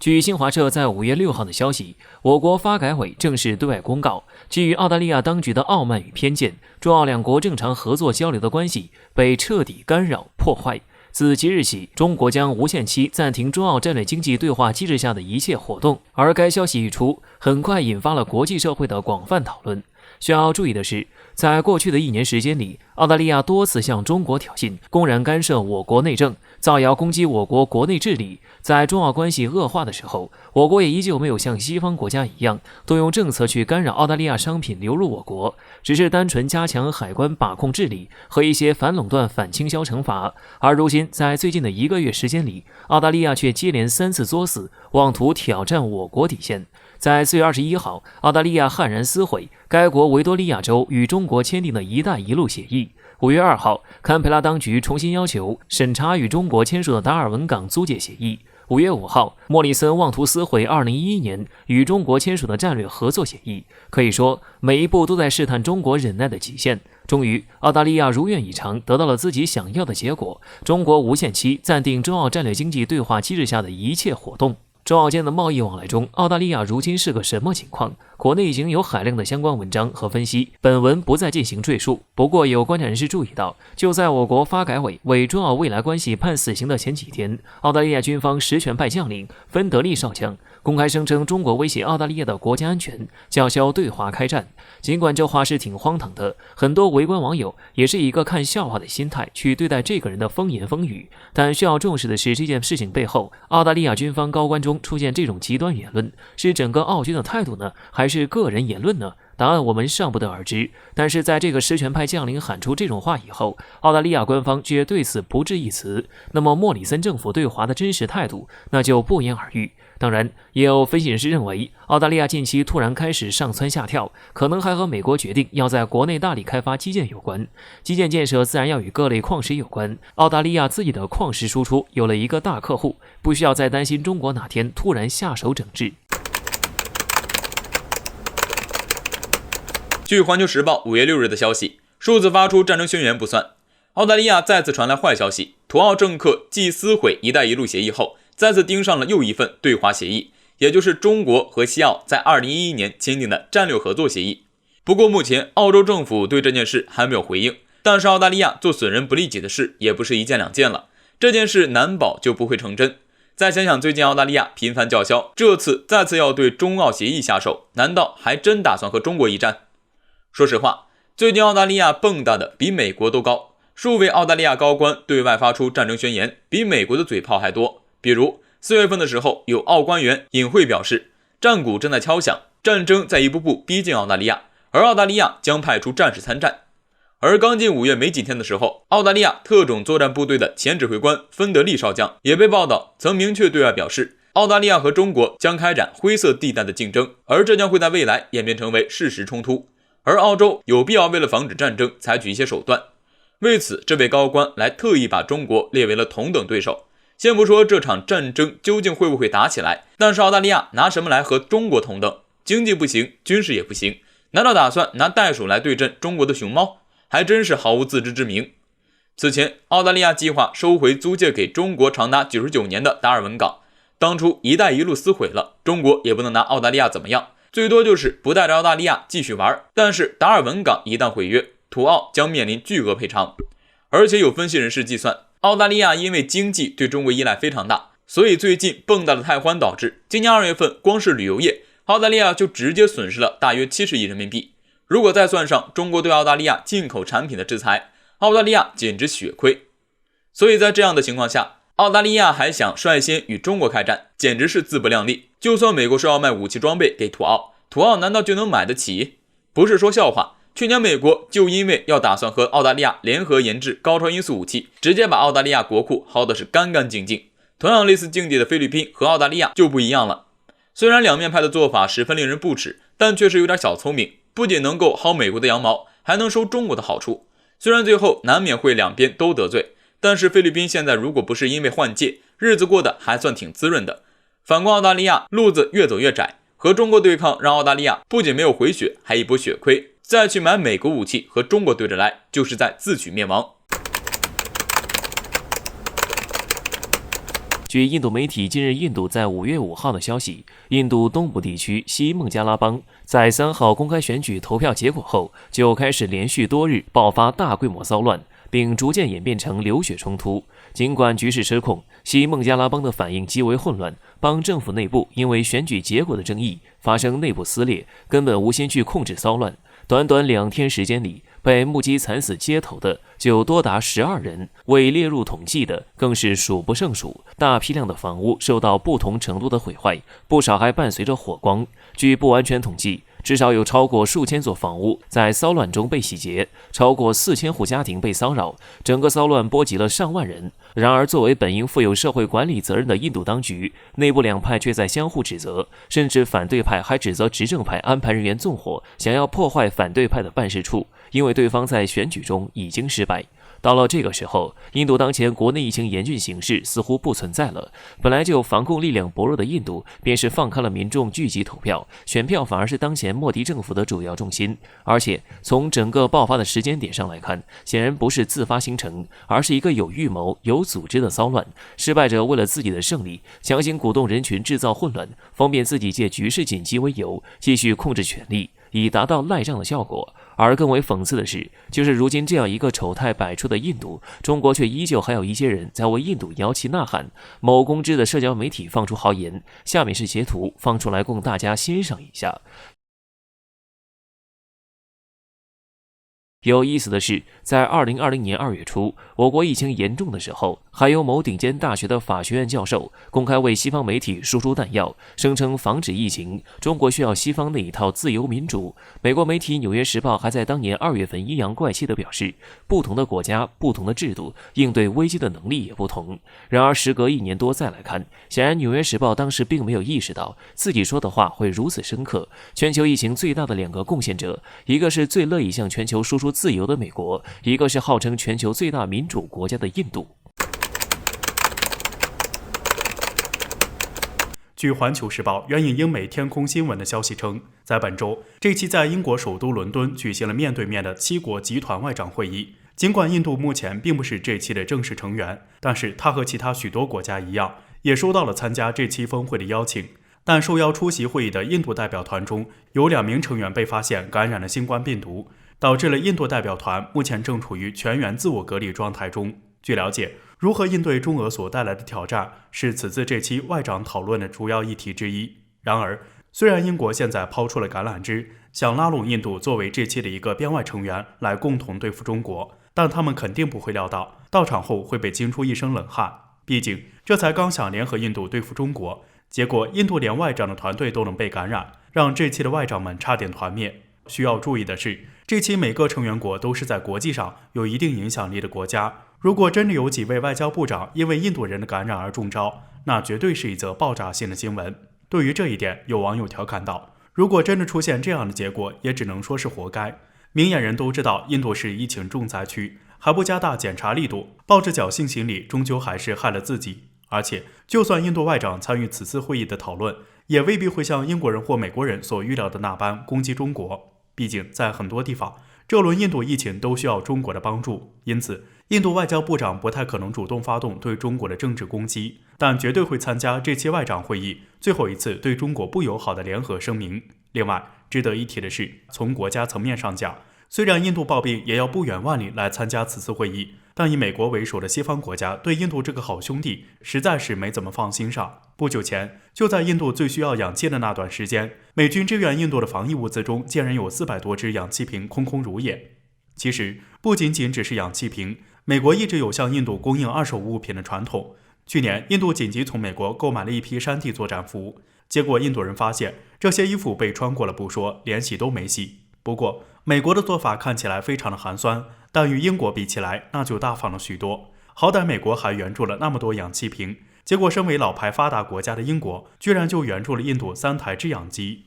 据新华社在5月6号的消息，我国发改委正式对外公告，基于澳大利亚当局的傲慢与偏见，中澳两国正常合作交流的关系被彻底干扰破坏。自即日起，中国将无限期暂停中澳战略经济对话机制下的一切活动。而该消息一出，很快引发了国际社会的广泛讨论。需要注意的是，在过去的1年时间里，澳大利亚多次向中国挑衅，公然干涉我国内政，造谣攻击我国国内治理。在中澳关系恶化的时候，我国也依旧没有像西方国家一样动用政策去干扰澳大利亚商品流入我国，只是单纯加强海关把控治理和一些反垄断反倾销惩罚。而如今在最近的1个月时间里，澳大利亚却接连3次作死，妄图挑战我国底线。在4月21号，澳大利亚悍然撕毁该国维多利亚州与中国签订的一带一路协议。5月2号，堪培拉当局重新要求审查与中国签署的达尔文港租界协议。5月5号，莫里森妄图撕毁2011年与中国签署的战略合作协议。可以说，每一步都在试探中国忍耐的极限。终于，澳大利亚如愿以偿得到了自己想要的结果，中国无限期暂定中澳战略经济对话机制下的一切活动。中澳间的贸易往来中，澳大利亚如今是个什么情况？国内已经有海量的相关文章和分析，本文不再进行赘述。不过，有观察人士注意到，就在我国发改委为中澳未来关系判死刑的前几天，澳大利亚军方实权派将领芬德利少将公开声称中国威胁澳大利亚的国家安全，叫嚣对华开战。尽管这话是挺荒唐的，很多围观网友也是以一个看笑话的心态去对待这个人的风言风语。但需要重视的是，这件事情背后，澳大利亚军方高官中出现这种极端言论，是整个澳军的态度呢，还是个人言论呢？答案我们尚不得而知。但是在这个实权派将领喊出这种话以后，澳大利亚官方却对此不置一词，那么莫里森政府对华的真实态度那就不言而喻。当然，也有分析人士认为，澳大利亚近期突然开始上蹿下跳，可能还和美国决定要在国内大力开发基建有关。基建建设自然要与各类矿石有关，澳大利亚自己的矿石输出有了一个大客户，不需要再担心中国哪天突然下手整治。据环球时报5月6日的消息，数字发出战争宣言不算，澳大利亚再次传来坏消息，土澳政客继撕毁一带一路协议后，再次盯上了又一份对华协议，也就是中国和西澳在2011年签订的战略合作协议。不过目前澳洲政府对这件事还没有回应，但是澳大利亚做损人不利己的事也不是一件两件了，这件事难保就不会成真。再想想最近澳大利亚频繁叫嚣，这次再次要对中澳协议下手，难道还真打算和中国一战？说实话，最近澳大利亚蹦跶的比美国都高，数位澳大利亚高官对外发出战争宣言，比美国的嘴炮还多。比如4月份的时候，有澳官员隐晦表示，战鼓正在敲响，战争在一步步逼近澳大利亚，而澳大利亚将派出战士参战。而刚进5月没几天的时候，澳大利亚特种作战部队的前指挥官芬德利少将也被报道曾明确对外表示，澳大利亚和中国将开展灰色地带的竞争，而这将会在未来演变成为事实冲突。而澳洲有必要为了防止战争采取一些手段，为此这位高官来特意把中国列为了同等对手。先不说这场战争究竟会不会打起来，但是澳大利亚拿什么来和中国同等？经济不行，军事也不行，难道打算拿袋鼠来对阵中国的熊猫？还真是毫无自知之明。此前澳大利亚计划收回租借给中国长达99年的达尔文港，当初一带一路撕毁了，中国也不能拿澳大利亚怎么样，最多就是不带着澳大利亚继续玩。但是达尔文港一旦毁约，土澳将面临巨额赔偿。而且有分析人士计算，澳大利亚因为经济对中国依赖非常大，所以最近蹦跶的太欢导致今年2月份光是旅游业，澳大利亚就直接损失了大约70亿人民币。如果再算上中国对澳大利亚进口产品的制裁，澳大利亚简直血亏。所以在这样的情况下，澳大利亚还想率先与中国开战，简直是自不量力。就算美国说要卖武器装备给土澳，土澳难道就能买得起？不是说笑话，去年美国就因为要打算和澳大利亚联合研制高超音速武器，直接把澳大利亚国库薅的是干干净净。同样类似境地的菲律宾和澳大利亚就不一样了，虽然两面派的做法十分令人不齿，但确实有点小聪明，不仅能够薅美国的羊毛，还能收中国的好处。虽然最后难免会两边都得罪，但是菲律宾现在如果不是因为换届，日子过得还算挺滋润的。反观澳大利亚，路子越走越窄，和中国对抗让澳大利亚不仅没有回血，还一波血亏，再去买美国武器和中国对着来，就是在自取灭亡。据印度媒体今日印度在5月5号的消息，印度东部地区西孟加拉邦在3号公开选举投票结果后，就开始连续多日爆发大规模骚乱，并逐渐演变成流血冲突。尽管局势失控，西孟加拉邦的反应极为混乱，邦政府内部因为选举结果的争议发生内部撕裂，根本无心去控制骚乱。短短2天时间里，被目击惨死街头的就多达12人，未列入统计的更是数不胜数。大批量的房屋受到不同程度的毁坏，不少还伴随着火光。据不完全统计，至少有超过数千座房屋在骚乱中被洗劫，超过4000户家庭被骚扰，整个骚乱波及了上万人。然而，作为本应负有社会管理责任的印度当局，内部两派却在相互指责，甚至反对派还指责执政派安排人员纵火，想要破坏反对派的办事处，因为对方在选举中已经失败。到了这个时候，印度当前国内疫情严峻形势似乎不存在了。本来就防控力量薄弱的印度，便是放开了民众聚集投票，选票反而是当前莫迪政府的主要重心。而且从整个爆发的时间点上来看，显然不是自发形成，而是一个有预谋、有组织的骚乱。失败者为了自己的胜利，强行鼓动人群制造混乱，方便自己借局势紧急为由，继续控制权力，以达到赖账的效果。而更为讽刺的是，就是如今这样一个丑态百出的印度，中国却依旧还有一些人在为印度摇旗呐喊。某公知的社交媒体放出豪言，下面是截图，放出来供大家欣赏一下。有意思的是，在2020年2月初，我国疫情严重的时候，还有某顶尖大学的法学院教授公开为西方媒体输出弹药，声称防止疫情，中国需要西方那一套自由民主。美国媒体《纽约时报》还在当年2月份阴阳怪气地表示，不同的国家、不同的制度，应对危机的能力也不同。然而，时隔1年多再来看，显然《纽约时报》当时并没有意识到自己说的话会如此深刻。全球疫情最大的2个贡献者，一个是最乐意向全球输出自由的美国，一个是号称全球最大民主国家的印度。据《环球时报》援引英美天空新闻的消息称，在本周，这期在英国首都伦敦举行了面对面的7国集团外长会议。尽管印度目前并不是这期的正式成员，但是它和其他许多国家一样，也收到了参加这期峰会的邀请。但受邀出席会议的印度代表团中有2名成员被发现感染了新冠病毒，导致了印度代表团目前正处于全员自我隔离状态中。据了解，如何应对中俄所带来的挑战是此次这期外长讨论的主要议题之一。然而，虽然英国现在抛出了橄榄枝，想拉拢印度作为这期的一个编外成员来共同对付中国，但他们肯定不会料到到场后会被惊出一身冷汗。毕竟这才刚想联合印度对付中国，结果印度连外长的团队都能被感染，让这期的外长们差点团灭。需要注意的是，这期每个成员国都是在国际上有一定影响力的国家。如果真的有几位外交部长因为印度人的感染而中招，那绝对是一则爆炸性的新闻。对于这一点，有网友调侃道，如果真的出现这样的结果，也只能说是活该。明眼人都知道印度是疫情重灾区，还不加大检查力度，抱着侥幸心理，终究还是害了自己。而且，就算印度外长参与此次会议的讨论，也未必会像英国人或美国人所预料的那般攻击中国。毕竟，在很多地方，这轮印度疫情都需要中国的帮助，因此，印度外交部长不太可能主动发动对中国的政治攻击，但绝对会参加这期外长会议最后一次对中国不友好的联合声明。另外，值得一提的是，从国家层面上讲，虽然印度抱病也要不远万里来参加此次会议，但以美国为首的西方国家对印度这个好兄弟实在是没怎么放心上。不久前，就在印度最需要氧气的那段时间，美军支援印度的防疫物资中竟然有400多只氧气瓶空空如也。其实，不仅仅只是氧气瓶，美国一直有向印度供应二手物品的传统。去年，印度紧急从美国购买了一批山地作战服，结果印度人发现这些衣服被穿过了不说，连洗都没洗。不过，美国的做法看起来非常的寒酸，但与英国比起来，那就大方了许多。好歹美国还援助了那么多氧气瓶，结果身为老牌发达国家的英国，居然就援助了印度3台制氧机。